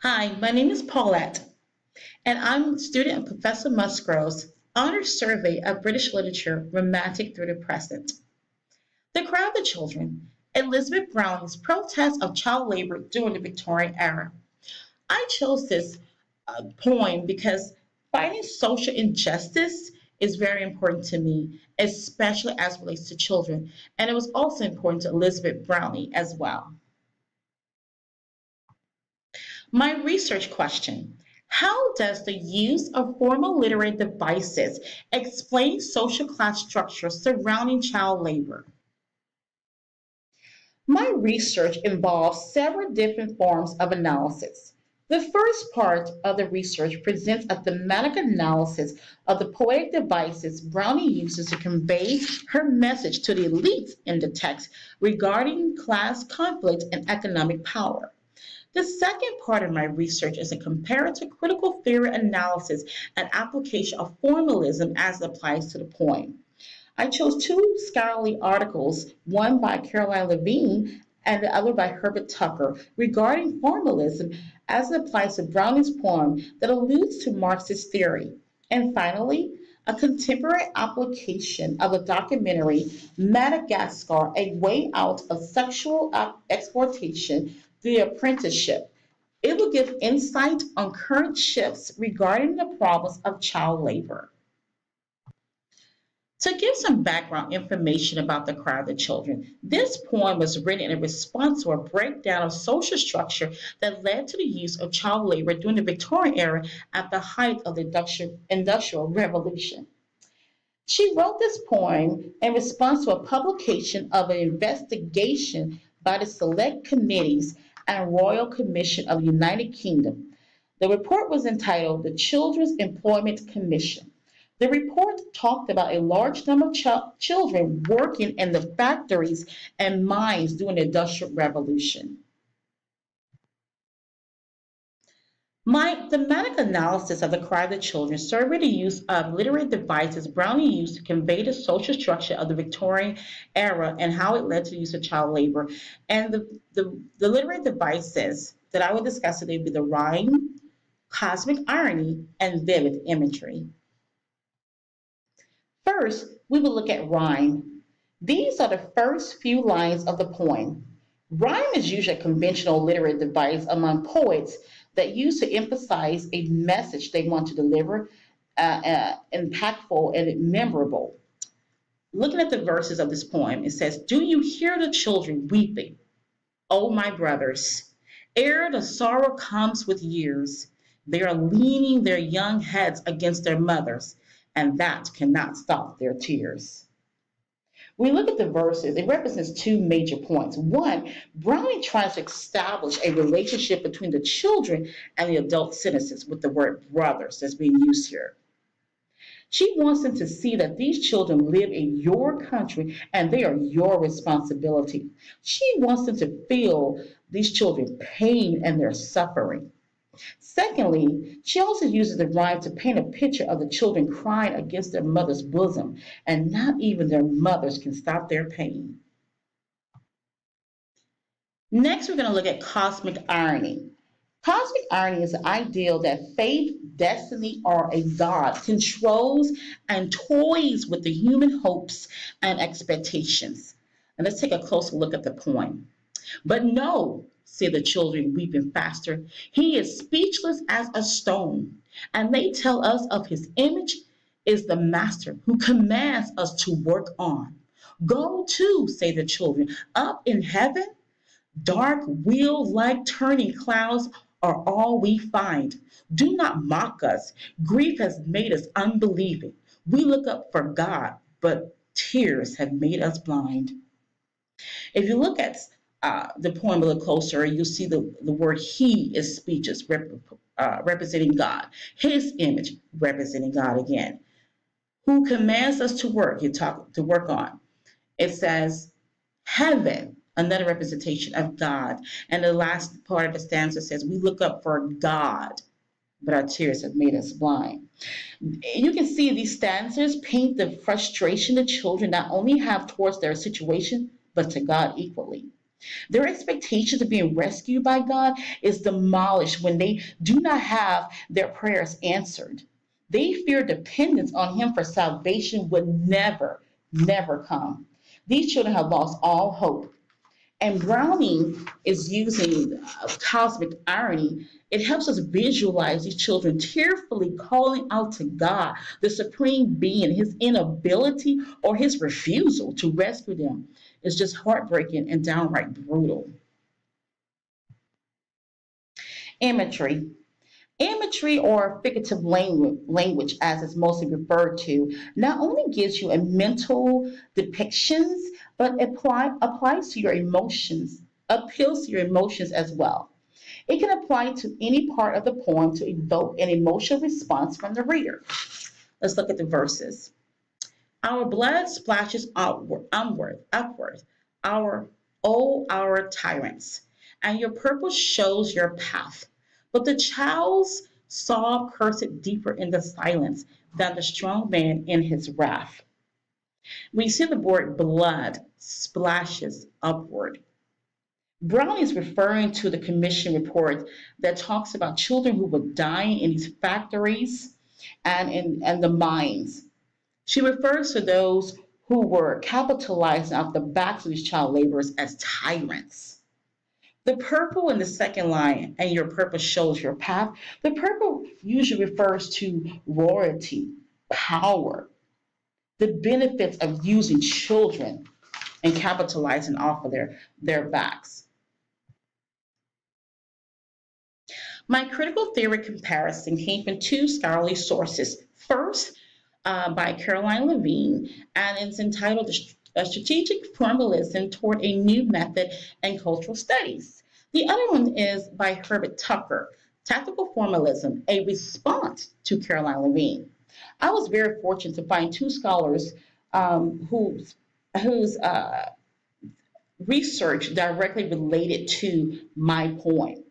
Hi, my name is Paulette, and I'm a student of Professor Musgrove's Honors Survey of British Literature, Romantic through the Present. The Cry of the Children, Elizabeth Browning's protest of child labor during the Victorian era. I chose this poem because fighting social injustice is very important to me, especially as it relates to children, and it was also important to Elizabeth Browning as well. My research question: how does the use of formal literary devices explain social class structures surrounding child labor? My research involves several different forms of analysis. The first part of the research presents a thematic analysis of the poetic devices Browning uses to convey her message to the elites in the text regarding class conflict and economic power. The second part of my research is a comparative critical theory analysis and application of formalism as it applies to the poem. I chose two scholarly articles, one by Caroline Levine and the other by Herbert Tucker, regarding formalism as it applies to Browning's poem that alludes to Marxist theory. And finally, a contemporary application of the documentary Madagascar, A Way Out of Sexual Exploitation Through Apprenticeship. It will give insight on current shifts regarding the problems of child labor. To give some background information about the Cry of the Children, this poem was written in response to a breakdown of social structure that led to the use of child labor during the Victorian era at the height of the Industrial Revolution. She wrote this poem in response to a publication of an investigation by the Select Committees and Royal Commission of the United Kingdom. The report was entitled The Children's Employment Commission. The report talked about a large number of children working in the factories and mines during the Industrial Revolution. My thematic analysis of the Cry of the Children surveyed the use of literary devices Browning used to convey the social structure of the Victorian era and how it led to the use of child labor. And the literary devices that I will discuss today will be the rhyme, cosmic irony, and vivid imagery. First, we will look at rhyme. These are the first few lines of the poem. Rhyme is usually a conventional literary device among poets that use to emphasize a message they want to deliver, impactful and memorable. Looking at the verses of this poem, it says, "Do you hear the children weeping? Oh, my brothers, ere the sorrow comes with years, they are leaning their young heads against their mothers, and that cannot stop their tears." When we look at the verses, it represents two major points. One, Browning tries to establish a relationship between the children and the adult citizens with the word brothers that's being used here. She wants them to see that these children live in your country and they are your responsibility. She wants them to feel these children pain and their suffering. Secondly, she also uses the rhyme to paint a picture of the children crying against their mother's bosom, and not even their mothers can stop their pain. Next, we're going to look at cosmic irony. Cosmic irony is the ideal that fate, destiny, or a god controls and toys with the human hopes and expectations. And let's take a closer look at the poem. "But no," say the children, weeping faster, "he is speechless as a stone, and they tell us of his image is the master who commands us to work on. Go to," say the children, "up in heaven. Dark wheel-like turning clouds are all we find. Do not mock us. Grief has made us unbelieving. We look up for God, but tears have made us blind." If you look at the poem a little closer, you'll see the word he is speeches, representing God. His image, representing God again. Who commands us to work, to work on. It says heaven, another representation of God. And the last part of the stanza says, we look up for God, but our tears have made us blind. You can see these stanzas paint the frustration the children not only have towards their situation, but to God equally. Their expectations of being rescued by God is demolished when they do not have their prayers answered. They fear dependence on Him for salvation would never come. These children have lost all hope. And Browning is using cosmic irony. It helps us visualize these children tearfully calling out to God, the supreme being. His inability or his refusal to rescue them is just heartbreaking and downright brutal. Imagery. Imagery or figurative language, as it's mostly referred to, not only gives you a mental depictions, but applies to your emotions, appeals to your emotions as well. It can apply to any part of the poem to evoke an emotional response from the reader. Let's look at the verses. Our blood splashes upward, our, oh, our tyrants, and your purple shows your path. But the child's sob cursed deeper in the silence than the strong man in his wrath. We see the word blood splashes upward. Brown is referring to the commission report that talks about children who were dying in these factories and the mines. She refers to those who were capitalizing off the backs of these child laborers as tyrants. The purple in the second line, and your purple shows your path. The purple usually refers to royalty, power, the benefits of using children and capitalizing off of their backs. My critical theory comparison came from two scholarly sources. First, by Caroline Levine, and it's entitled A Strategic Formalism Toward a New Method in Cultural Studies. The other one is by Herbert Tucker, Tactical Formalism, a Response to Caroline Levine. I was very fortunate to find two scholars whose research directly related to my point.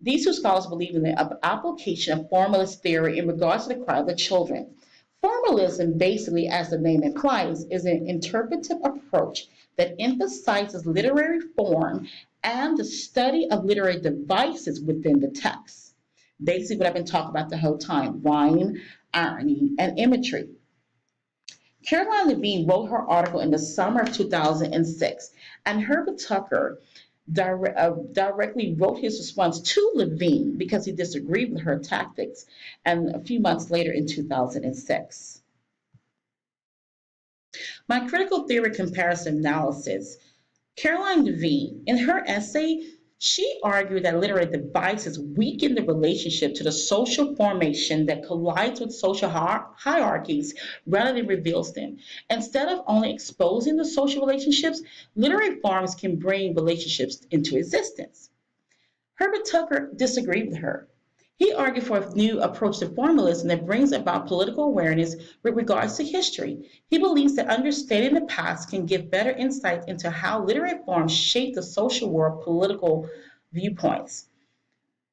These two scholars believe in the application of formalist theory in regards to the cry of the children. Formalism, basically, as the name implies, is an interpretive approach that emphasizes literary form and the study of literary devices within the text. Basically, what I've been talking about the whole time, rhyme, irony, and imagery. Caroline Levine wrote her article in the summer of 2006, and Herbert Tucker directly wrote his response to Levine because he disagreed with her tactics, and a few months later in 2006. My critical theory comparison analysis. Caroline Levine, in her essay, she argued that literary devices weaken the relationship to the social formation that collides with social hierarchies rather than reveals them. Instead of only exposing the social relationships, literary forms can bring relationships into existence. Herbert Tucker disagreed with her. He argued for a new approach to formalism that brings about political awareness with regards to history. He believes that understanding the past can give better insight into how literary forms shape the social world political viewpoints.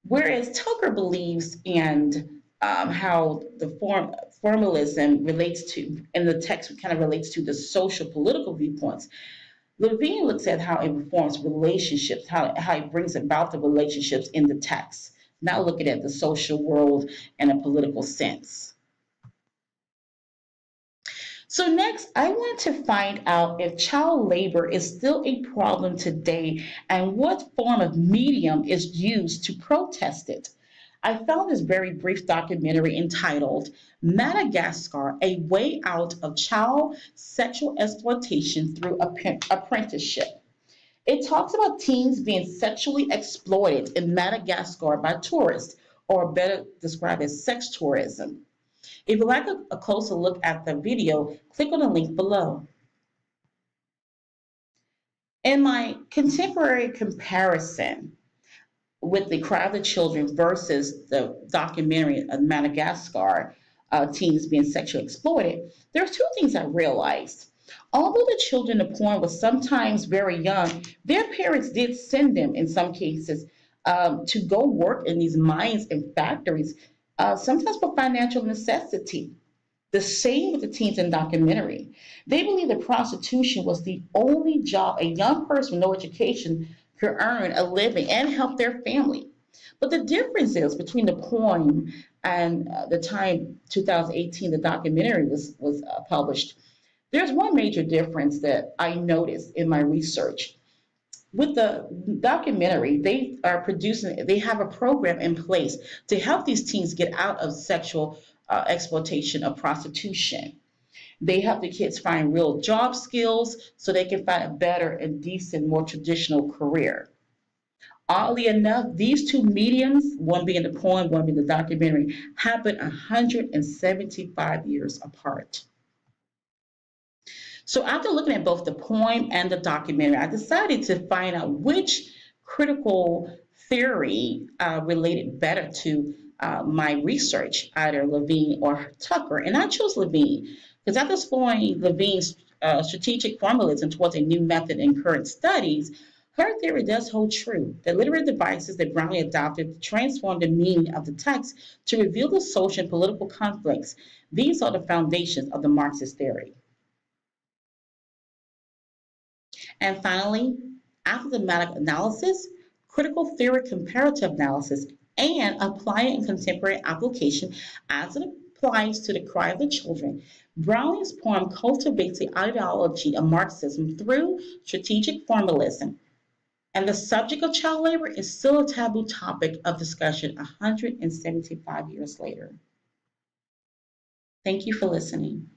Whereas Tucker believes in how the formalism relates to, in the text kind of relates to the social political viewpoints. Levine looks at how it reforms relationships, how it brings about the relationships in the text, not looking at the social world in a political sense. So next, I want to find out if child labor is still a problem today and what form of medium is used to protest it. I found this very brief documentary entitled Madagascar, A Way Out of Child Sexual Exploitation Through Apprenticeship. It talks about teens being sexually exploited in Madagascar by tourists, or better described as sex tourism. If you'd like a closer look at the video, click on the link below. In my contemporary comparison with the Cry of the Children versus the documentary of Madagascar, teens being sexually exploited, there's two things I realized. Although the children in the porn were sometimes very young, their parents did send them, in some cases, to go work in these mines and factories, sometimes for financial necessity. The same with the teens in the documentary. They believed that prostitution was the only job a young person with no education could earn a living and help their family. But the difference is between the poem and the time 2018 the documentary was published. There's one major difference that I noticed in my research. With the documentary, they have a program in place to help these teens get out of sexual exploitation of prostitution. They help the kids find real job skills so they can find a better and decent, more traditional career. Oddly enough, these two mediums, one being the poem, one being the documentary, happen 175 years apart. So after looking at both the poem and the documentary, I decided to find out which critical theory related better to my research, either Levine or Tucker. And I chose Levine because after exploring Levine's strategic formalism towards a new method in current studies, her theory does hold true that literary devices that Browning adopted to transform the meaning of the text to reveal the social and political conflicts. These are the foundations of the Marxist theory. And finally, after thematic analysis, critical theory comparative analysis, and applying in contemporary application as it applies to the cry of the children, Browning's poem cultivates the ideology of Marxism through strategic formalism. And the subject of child labor is still a taboo topic of discussion 175 years later. Thank you for listening.